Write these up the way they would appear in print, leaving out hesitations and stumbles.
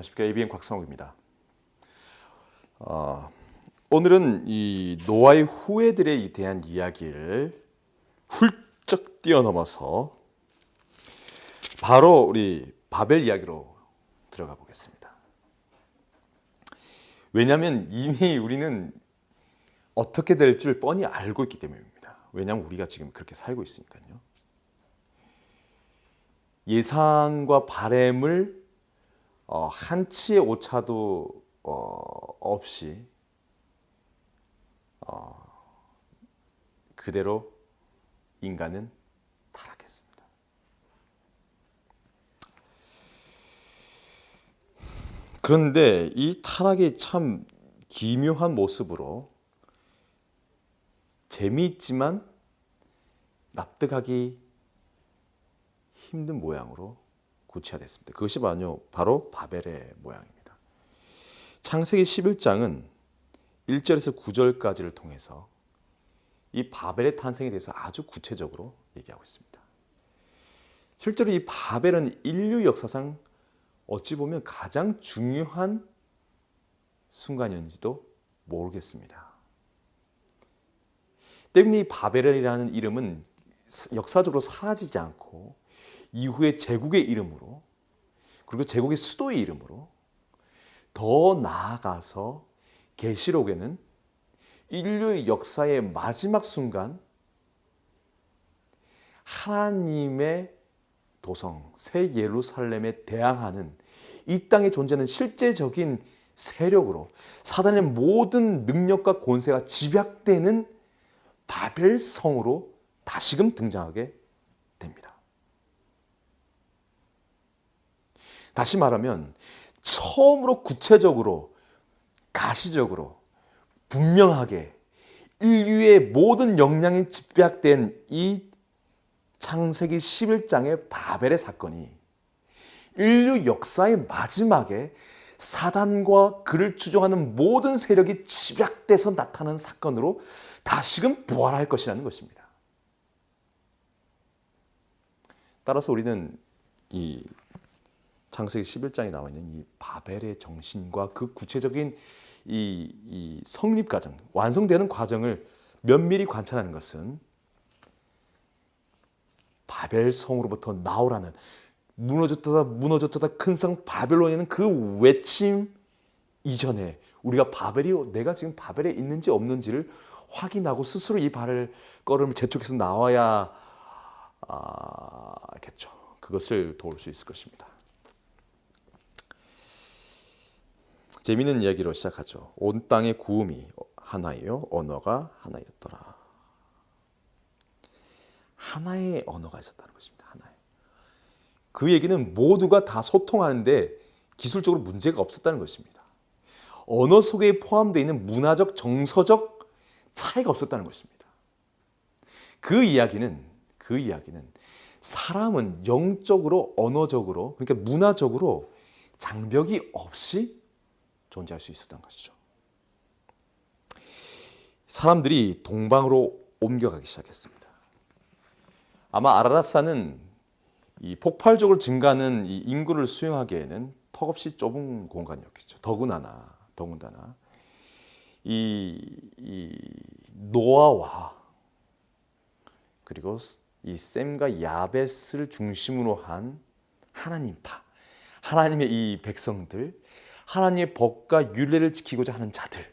안녕하십니까. ABN 곽상욱입니다. 오늘은 이 노아의 후예들에 대한 이야기를 훌쩍 뛰어넘어서 바로 우리 바벨 이야기로 들어가 보겠습니다. 왜냐하면 이미 우리는 어떻게 될 줄 뻔히 알고 있기 때문입니다. 왜냐하면 우리가 지금 그렇게 살고 있으니까요. 예상과 바램을 한치의 오차도 없이 그대로 인간은 타락했습니다. 그런데 이 타락이 참 기묘한 모습으로 재미있지만 납득하기 힘든 모양으로 구체화됐습니다. 그것이 바로 바벨의 모양입니다. 창세기 11장은 1절에서 9절까지를 통해서 이 바벨의 탄생에 대해서 아주 구체적으로 얘기하고 있습니다. 실제로 이 바벨은 인류 역사상 어찌 보면 가장 중요한 순간이었는지도 모르겠습니다. 때문에 이 바벨이라는 이름은 역사적으로 사라지지 않고 이후에 제국의 이름으로, 그리고 제국의 수도의 이름으로, 더 나아가서 계시록에는 인류의 역사의 마지막 순간 하나님의 도성 새 예루살렘에 대항하는 이 땅에 존재하는 실제적인 세력으로 사단의 모든 능력과 권세가 집약되는 바벨성으로 다시금 등장하게 됩니다. 다시 말하면 처음으로 구체적으로 가시적으로 분명하게 인류의 모든 역량이 집약된 이 창세기 11장의 바벨의 사건이 인류 역사의 마지막에 사단과 그를 추종하는 모든 세력이 집약돼서 나타나는 사건으로 다시금 부활할 것이라는 것입니다. 따라서 우리는 이 창세기 11장에 나와 있는 이 바벨의 정신과 그 구체적인 이 성립 과정, 완성되는 과정을 면밀히 관찰하는 것은 바벨성으로부터 나오라는 무너졌다 큰 성 바벨론이라는 그 외침 이전에 우리가 내가 지금 바벨에 있는지 없는지를 확인하고 스스로 이 발을 걸음을 재촉해서 나와야 겠죠. 그것을 도울 수 있을 것입니다. 재미있는 이야기로 시작하죠. 온 땅의 구음이 하나요, 언어가 하나였더라. 하나의 언어가 있었다는 것입니다. 하나의. 그 얘기는 모두가 다 소통하는데 기술적으로 문제가 없었다는 것입니다. 언어 속에 포함되어 있는 문화적, 정서적 차이가 없었다는 것입니다. 그 이야기는 사람은 영적으로, 언어적으로, 그러니까 문화적으로 장벽이 없이 존재할 수 있었던 것이죠. 사람들이 동방으로 옮겨가기 시작했습니다. 아마 아라랏산은 이 폭발적으로 증가하는 이 인구를 수용하기에는 턱없이 좁은 공간이었겠죠. 더군다나 이 노아와 그리고 이 셈과 야벳을 중심으로 한 하나님파, 하나님의 이 백성들, 하나님의 법과 율례를 지키고자 하는 자들,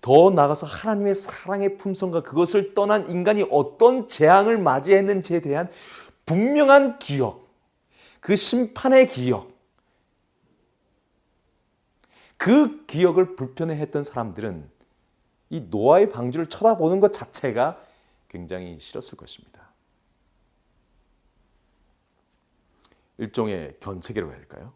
더 나아가서 하나님의 사랑의 품성과 그것을 떠난 인간이 어떤 재앙을 맞이했는지에 대한 분명한 기억, 그 심판의 기억, 그 기억을 불편해했던 사람들은 이 노아의 방주를 쳐다보는 것 자체가 굉장히 싫었을 것입니다. 일종의 견책이라고 해야 할까요?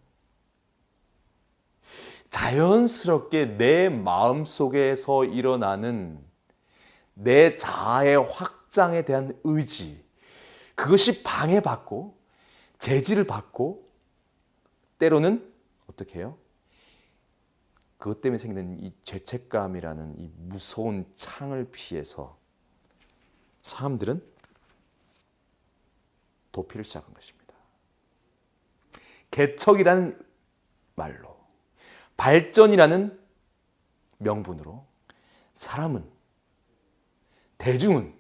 자연스럽게 내 마음속에서 일어나는 내 자아의 확장에 대한 의지, 그것이 방해받고 제지를 받고 때로는 어떻게 해요? 그것 때문에 생기는 이 죄책감이라는 이 무서운 창을 피해서 사람들은 도피를 시작한 것입니다. 개척이라는 말로, 발전이라는 명분으로 사람은, 대중은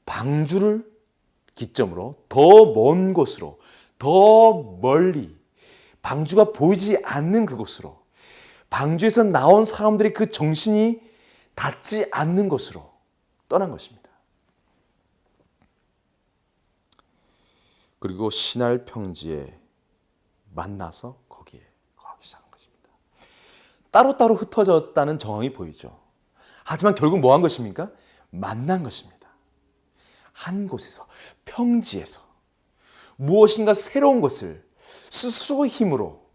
방주를 기점으로 더 먼 곳으로, 더 멀리, 방주가 보이지 않는 그곳으로, 방주에서 나온 사람들의 그 정신이 닿지 않는 곳으로 떠난 것입니다. 그리고 신할 평지에 만나서 거기에 거하기 시작한 것입니다. 따로따로 흩어졌다는 정황이 보이죠. 하지만 결국 뭐 한 것입니까? 만난 것입니다. 한 곳에서, 평지에서 무엇인가 새로운 것을 스스로의 힘으로,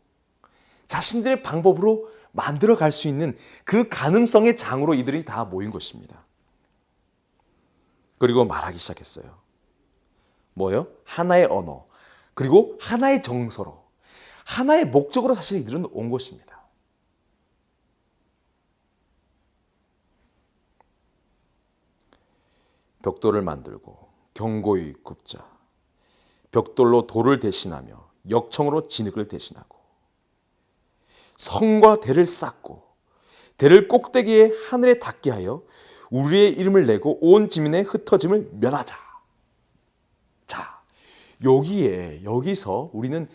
자신들의 방법으로 만들어 갈 수 있는 그 가능성의 장으로 이들이 다 모인 것입니다. 그리고 말하기 시작했어요. 뭐예요? 하나의 언어, 그리고 하나의 정서로, 하나의 목적으로 사실 이들은 온 것입니다. 벽돌을 만들고 경고히 굽자. 벽돌로 돌을 대신하며 역청으로 진흙을 대신하고, 성과 대를 쌓고 대를 꼭대기에 하늘에 닿게 하여 우리의 이름을 내고 온 지민의 흩어짐을 면하자. 자, 여기서 우리는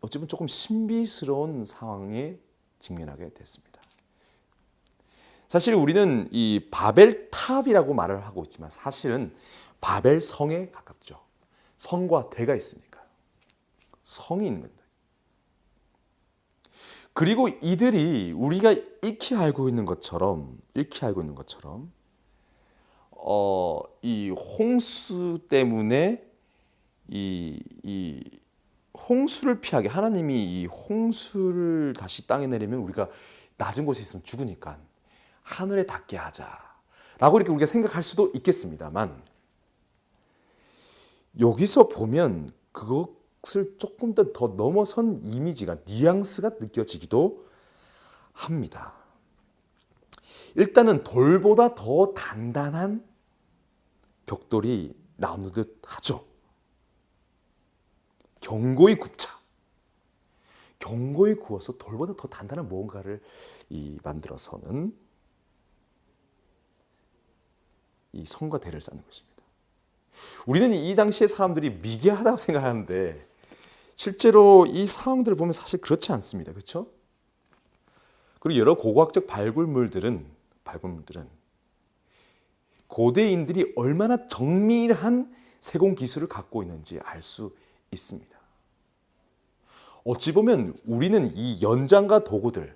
어쩌면 조금 신비스러운 상황에 직면하게 됐습니다. 사실 우리는 이 바벨탑이라고 말을 하고 있지만 사실은 바벨성에 가깝죠. 성과 대가 있으니까. 성이 있는 겁니다. 그리고 이들이 우리가 익히 알고 있는 것처럼 이 홍수 때문에 이 홍수를 피하게, 하나님이 이 홍수를 다시 땅에 내리면 우리가 낮은 곳에 있으면 죽으니까 하늘에 닿게 하자라고 이렇게 우리가 생각할 수도 있겠습니다만, 여기서 보면 그것을 조금 더 넘어선 이미지가, 뉘앙스가 느껴지기도 합니다. 일단은 돌보다 더 단단한 벽돌이 나오는 듯 하죠. 견고히 굽자. 견고히 구워서 돌보다 더 단단한 무언가를 만들어서는 이 성과 대를 쌓는 것입니다. 우리는 이 당시의 사람들이 미개하다고 생각하는데 실제로 이 상황들을 보면 사실 그렇지 않습니다. 그렇죠? 그리고 여러 고고학적 발굴물들은 고대인들이 얼마나 정밀한 세공 기술을 갖고 있는지 알 수 있습니다. 어찌 보면 우리는 이 연장과 도구들,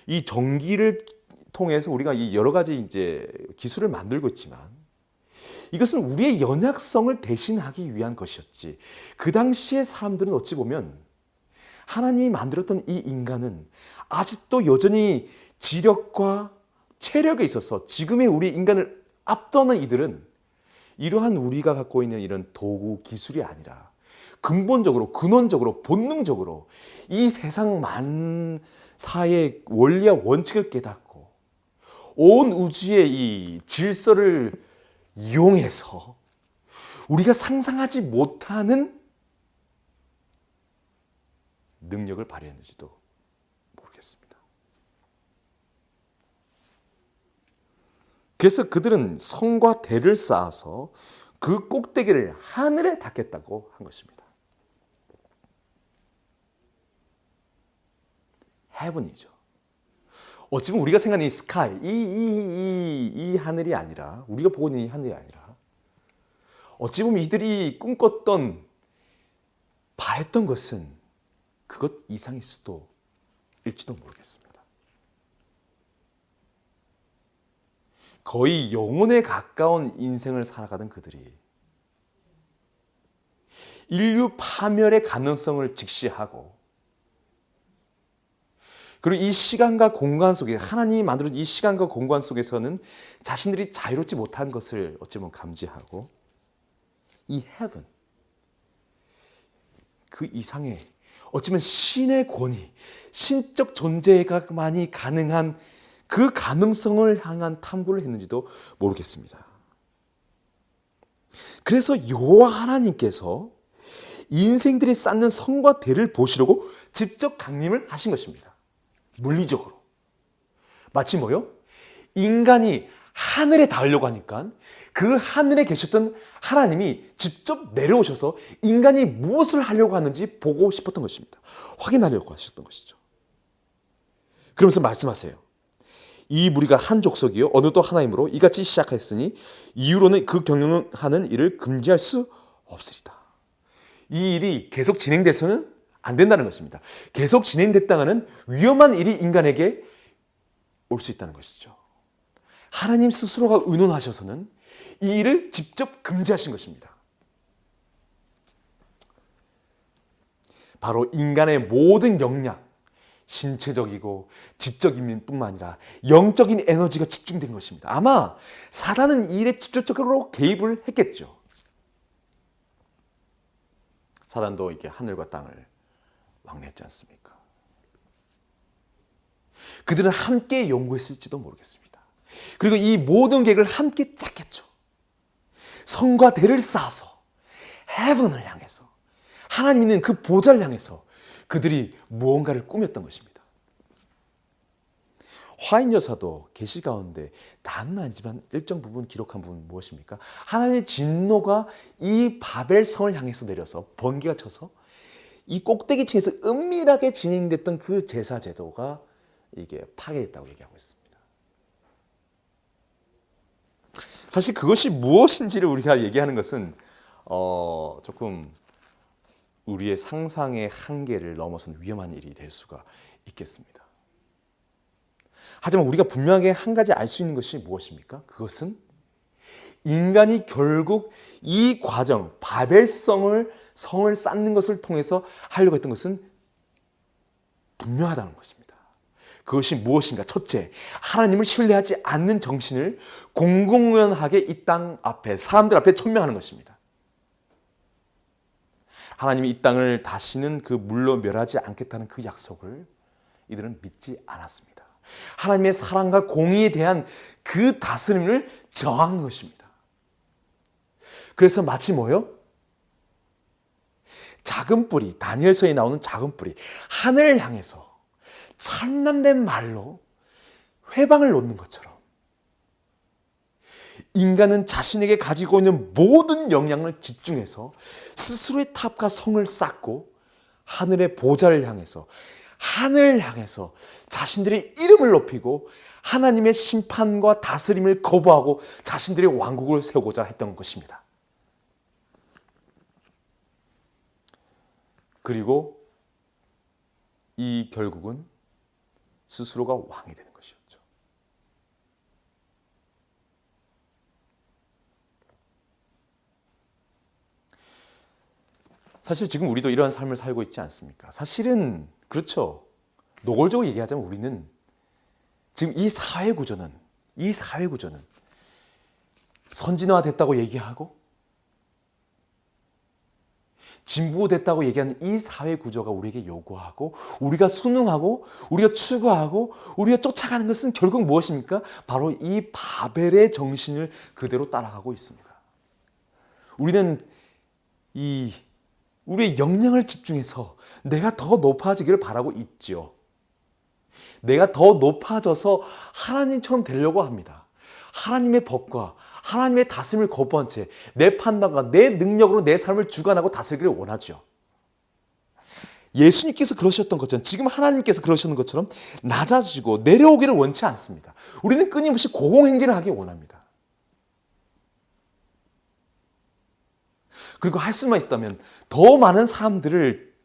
이 전기를 통해서 우리가 이 여러 가지 이제 기술을 만들고 있지만 이것은 우리의 연약성을 대신하기 위한 것이었지. 그 당시의 사람들은 어찌 보면 하나님이 만들었던 이 인간은 아직도 여전히 지력과 체력에 있어서 지금의 우리 인간을 앞서는 이들은 이러한 우리가 갖고 있는 이런 도구, 기술이 아니라 근본적으로, 근원적으로, 본능적으로 이 세상 만사의 원리와 원칙을 깨닫고 온 우주의 이 질서를 이용해서 우리가 상상하지 못하는 능력을 발휘했는지도 모르겠습니다. 그래서 그들은 성과 대를 쌓아서 그 꼭대기를 하늘에 닿겠다고 한 것입니다. 헤븐이죠. 어찌 보면 우리가 생각하는 이 스카이, 이 하늘이 아니라, 우리가 보고 있는 이 하늘이 아니라, 어찌 보면 이들이 꿈꿨던, 바랬던 것은 그것 이상일 수도 일지도 모르겠습니다. 거의 영혼에 가까운 인생을 살아가던 그들이 인류 파멸의 가능성을 직시하고, 그리고 이 시간과 공간 속에, 하나님이 만들어준 이 시간과 공간 속에서는 자신들이 자유롭지 못한 것을 어찌보면 감지하고, 이 heaven, 그 이상의 어찌보면 신의 권위, 신적 존재가만이 가능한 그 가능성을 향한 탐구를 했는지도 모르겠습니다. 그래서 여호와 하나님께서 인생들이 쌓는 성과 대를 보시려고 직접 강림을 하신 것입니다. 물리적으로. 마치 뭐요? 인간이 하늘에 닿으려고 하니까 그 하늘에 계셨던 하나님이 직접 내려오셔서 인간이 무엇을 하려고 하는지 보고 싶었던 것입니다. 확인하려고 하셨던 것이죠. 그러면서 말씀하세요. 이 무리가 한 족속이요 어느 또 하나이므로 이같이 시작하였으니 이후로는 그 경영하는 일을 금지할 수 없으리다. 이 일이 계속 진행돼서는 안 된다는 것입니다. 계속 진행됐다가는 위험한 일이 인간에게 올 수 있다는 것이죠. 하나님 스스로가 의논하셔서는 이 일을 직접 금지하신 것입니다. 바로 인간의 모든 역량, 신체적이고 지적인 뿐만 아니라 영적인 에너지가 집중된 것입니다. 아마 사단은 이 일에 직접적으로 개입을 했겠죠. 사단도 이게 하늘과 땅을 왕래했지 않습니까? 그들은 함께 연구했을지도 모르겠습니다. 그리고 이 모든 계획을 함께 짰겠죠. 성과 대를 쌓아서 헤븐을 향해서 하나님 있는 그 보좌를 향해서 그들이 무언가를 꾸몄던 것입니다. 화인 여사도 계시 가운데 다는 아니지만 일정 부분 기록한 부분 무엇입니까? 하나님의 진노가 이 바벨성을 향해서 내려서 번개가 쳐서 이 꼭대기층에서 은밀하게 진행됐던 그 제사 제도가 이게 파괴됐다고 얘기하고 있습니다. 사실 그것이 무엇인지를 우리가 얘기하는 것은 조금 우리의 상상의 한계를 넘어선 위험한 일이 될 수가 있겠습니다. 하지만 우리가 분명하게 한 가지 알 수 있는 것이 무엇입니까? 그것은 인간이 결국 이 과정, 바벨성을 성을 쌓는 것을 통해서 하려고 했던 것은 분명하다는 것입니다. 그것이 무엇인가? 첫째, 하나님을 신뢰하지 않는 정신을 공공연하게 이 땅 앞에, 사람들 앞에 천명하는 것입니다. 하나님이 이 땅을 다시는 그 물로 멸하지 않겠다는 그 약속을 이들은 믿지 않았습니다. 하나님의 사랑과 공의에 대한 그 다스림을 저항한 것입니다. 그래서 마치 뭐요? 작은 뿌리, 다니엘서에 나오는 작은 뿌리, 하늘을 향해서 참남된 말로 회방을 놓는 것처럼 인간은 자신에게 가지고 있는 모든 역량을 집중해서 스스로의 탑과 성을 쌓고 하늘의 보좌를 향해서 하늘을 향해서 자신들의 이름을 높이고 하나님의 심판과 다스림을 거부하고 자신들의 왕국을 세우고자 했던 것입니다. 그리고 이 결국은 스스로가 왕이 되는 것이었죠. 사실 지금 우리도 이러한 삶을 살고 있지 않습니까? 사실은 그렇죠. 노골적으로 얘기하자면 우리는 지금 이 사회 구조는 선진화됐다고 얘기하고 진보됐다고 얘기하는 이 사회 구조가 우리에게 요구하고 우리가 순응하고 우리가 추구하고 우리가 쫓아가는 것은 결국 무엇입니까? 바로 이 바벨의 정신을 그대로 따라가고 있습니다. 우리는 우리의 역량을 집중해서 내가 더 높아지기를 바라고 있죠. 내가 더 높아져서 하나님처럼 되려고 합니다. 하나님의 법과 하나님의 다스림을 거부한 채 내 판단과 내 능력으로 내 삶을 주관하고 다스리기를 원하죠. 예수님께서 그러셨던 것처럼 지금 하나님께서 그러셨는 것처럼 낮아지고 내려오기를 원치 않습니다. 우리는 끊임없이 고공행진을 하기 원합니다. 그리고 할 수만 있다면 더 많은 사람들을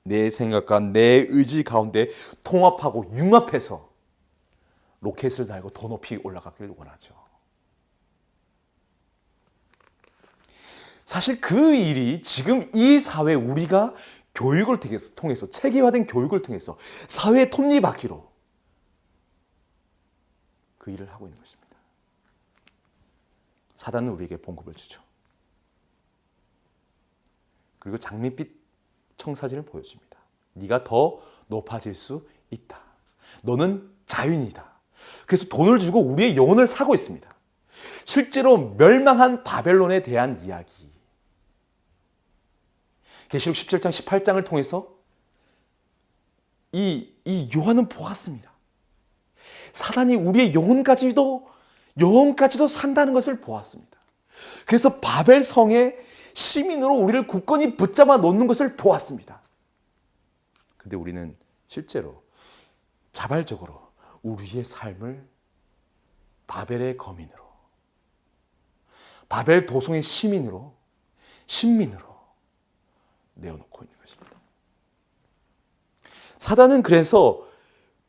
내 생각과 내 의지 가운데 통합하고 융합해서 로켓을 달고 더 높이 올라가기를 원하죠. 사실 그 일이 지금 이 사회 우리가 교육을 통해서 체계화된 교육을 통해서 사회의 톱니바퀴로 그 일을 하고 있는 것입니다. 사단은 우리에게 봉급을 주죠. 그리고 장밋빛 청사진을 보여줍니다. 네가 더 높아질 수 있다. 너는 자유인이다. 그래서 돈을 주고 우리의 영혼을 사고 있습니다. 실제로 멸망한 바벨론에 대한 이야기. 계시록 17장 18장을 통해서 이 요한은 보았습니다. 사단이 우리의 영혼까지도 산다는 것을 보았습니다. 그래서 바벨 성의 시민으로 우리를 굳건히 붙잡아 놓는 것을 보았습니다. 근데 우리는 실제로 자발적으로 우리의 삶을 바벨의 거민으로, 바벨 도성의 시민으로 내어놓고 있는 것입니다. 사단은 그래서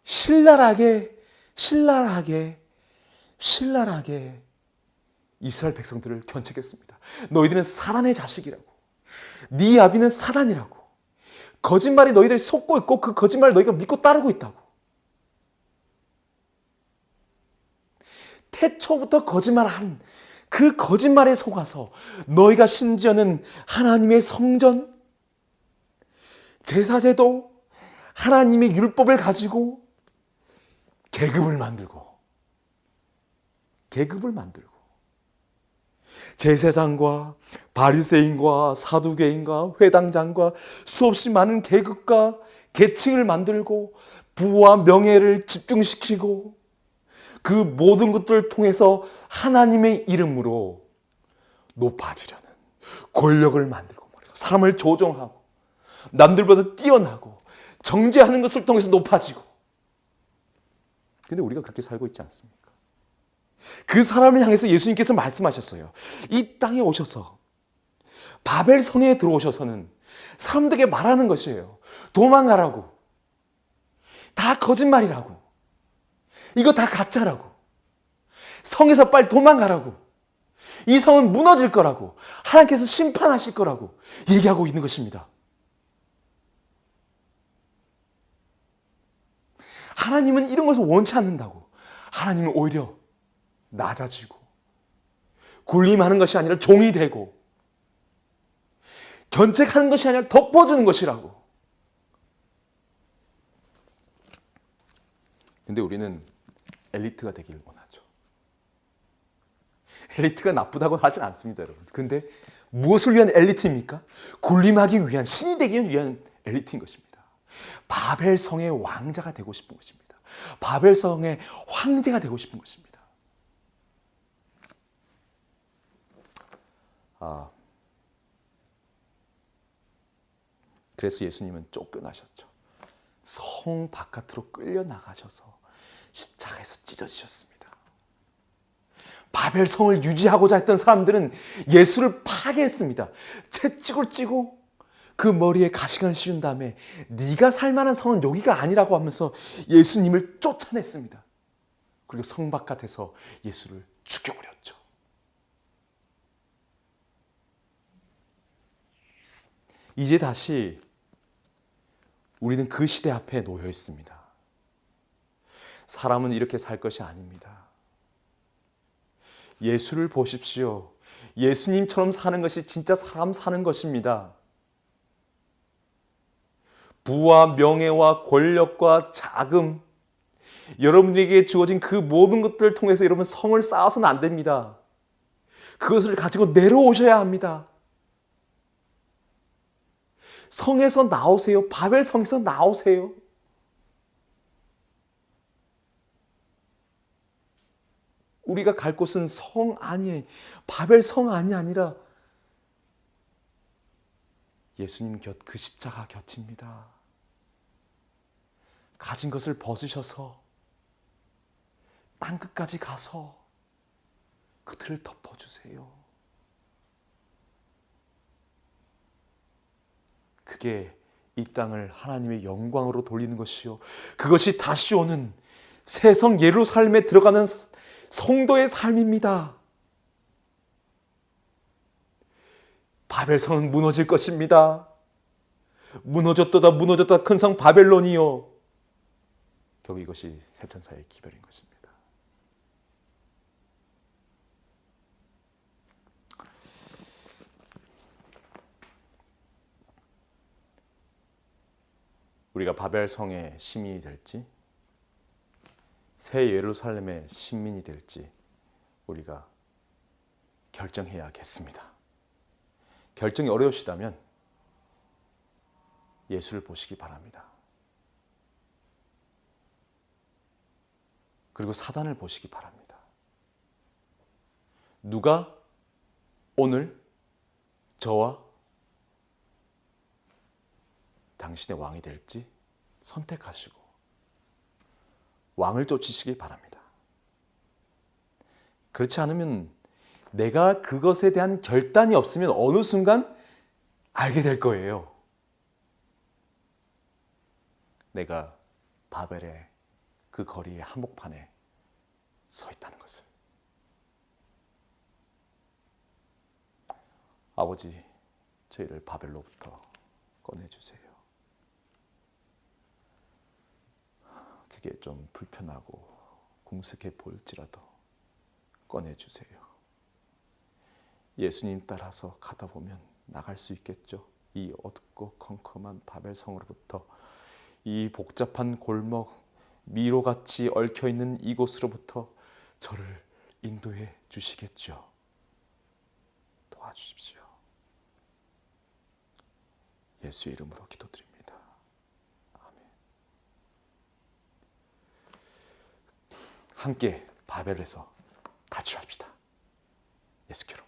신랄하게 이스라엘 백성들을 견책했습니다. 너희들은 사단의 자식이라고, 네 아비는 사단이라고, 거짓말이 너희들이 속고 있고 그 거짓말을 너희가 믿고 따르고 있다고. 태초부터 거짓말한 그 거짓말에 속아서 너희가 심지어는 하나님의 성전, 제사제도, 하나님의 율법을 가지고 계급을 만들고 제사장과 바리새인과 사두개인과 회당장과 수없이 많은 계급과 계층을 만들고 부와 명예를 집중시키고 그 모든 것들을 통해서 하나님의 이름으로 높아지려는 권력을 만들고 사람을 조종하고 남들보다 뛰어나고 정죄하는 것을 통해서 높아지고. 근데 우리가 그렇게 살고 있지 않습니까? 그 사람을 향해서 예수님께서 말씀하셨어요. 이 땅에 오셔서 바벨 성에 들어오셔서는 사람들에게 말하는 것이에요. 도망가라고. 다 거짓말이라고. 이거 다 가짜라고. 성에서 빨리 도망가라고. 이 성은 무너질 거라고. 하나님께서 심판하실 거라고 얘기하고 있는 것입니다. 하나님은 이런 것을 원치 않는다고. 하나님은 오히려 낮아지고 군림하는 것이 아니라 종이 되고 견책하는 것이 아니라 덮어주는 것이라고. 근데 우리는 엘리트가 되기를 원하죠. 엘리트가 나쁘다고 하진 않습니다, 여러분. 근데 무엇을 위한 엘리트입니까? 군림하기 위한, 신이 되기 위한 엘리트인 것입니다. 바벨성의 왕자가 되고 싶은 것입니다. 바벨성의 황제가 되고 싶은 것입니다. 그래서 예수님은 쫓겨나셨죠. 성 바깥으로 끌려나가셔서 십자가에서 찢어지셨습니다. 바벨성을 유지하고자 했던 사람들은 예수를 파괴했습니다. 채찍을 찌고 그 머리에 가시관을 씌운 다음에 네가 살만한 성은 여기가 아니라고 하면서 예수님을 쫓아냈습니다. 그리고 성 바깥에서 예수를 죽여버렸죠. 이제 다시 우리는 그 시대 앞에 놓여 있습니다. 사람은 이렇게 살 것이 아닙니다. 예수를 보십시오. 예수님처럼 사는 것이 진짜 사람 사는 것입니다. 부와 명예와 권력과 자금, 여러분에게 주어진 그 모든 것들을 통해서 여러분 성을 쌓아서는 안 됩니다. 그것을 가지고 내려오셔야 합니다. 성에서 나오세요. 바벨 성에서 나오세요. 우리가 갈 곳은 성 아니에요. 바벨 성 아니라 예수님 곁, 그 십자가 곁입니다. 가진 것을 벗으셔서 땅끝까지 가서 그들을 덮어주세요. 그게 이 땅을 하나님의 영광으로 돌리는 것이요, 그것이 다시 오는 새 성 예루살렘에 들어가는 성도의 삶입니다. 바벨성은 무너질 것입니다. 무너졌다 큰 성 바벨론이요. 결국 이것이 새천사의 기별인 것입니다. 우리가 바벨성의 시민이 될지 새 예루살렘의 시민이 될지 우리가 결정해야겠습니다. 결정이 어려우시다면 예수를 보시기 바랍니다. 그리고 사단을 보시기 바랍니다. 누가 오늘 저와 당신의 왕이 될지 선택하시고 왕을 쫓으시기 바랍니다. 그렇지 않으면 내가 그것에 대한 결단이 없으면 어느 순간 알게 될 거예요. 내가 바벨의 그 거리의 한복판에 서 있다는 것을. 아버지, 저희를 바벨로부터 꺼내주세요. 그게 좀 불편하고 궁색해 보일지라도 꺼내주세요. 예수님 따라서 가다 보면 나갈 수 있겠죠. 이 어둡고 컴컴한 바벨성으로부터, 이 복잡한 골목, 미로같이 얽혀있는 이곳으로부터 저를 인도해 주시겠죠. 도와주십시오. 예수의 이름으로 기도드립니다. 아멘. 함께 바벨에서 탈출합시다. 예수께로.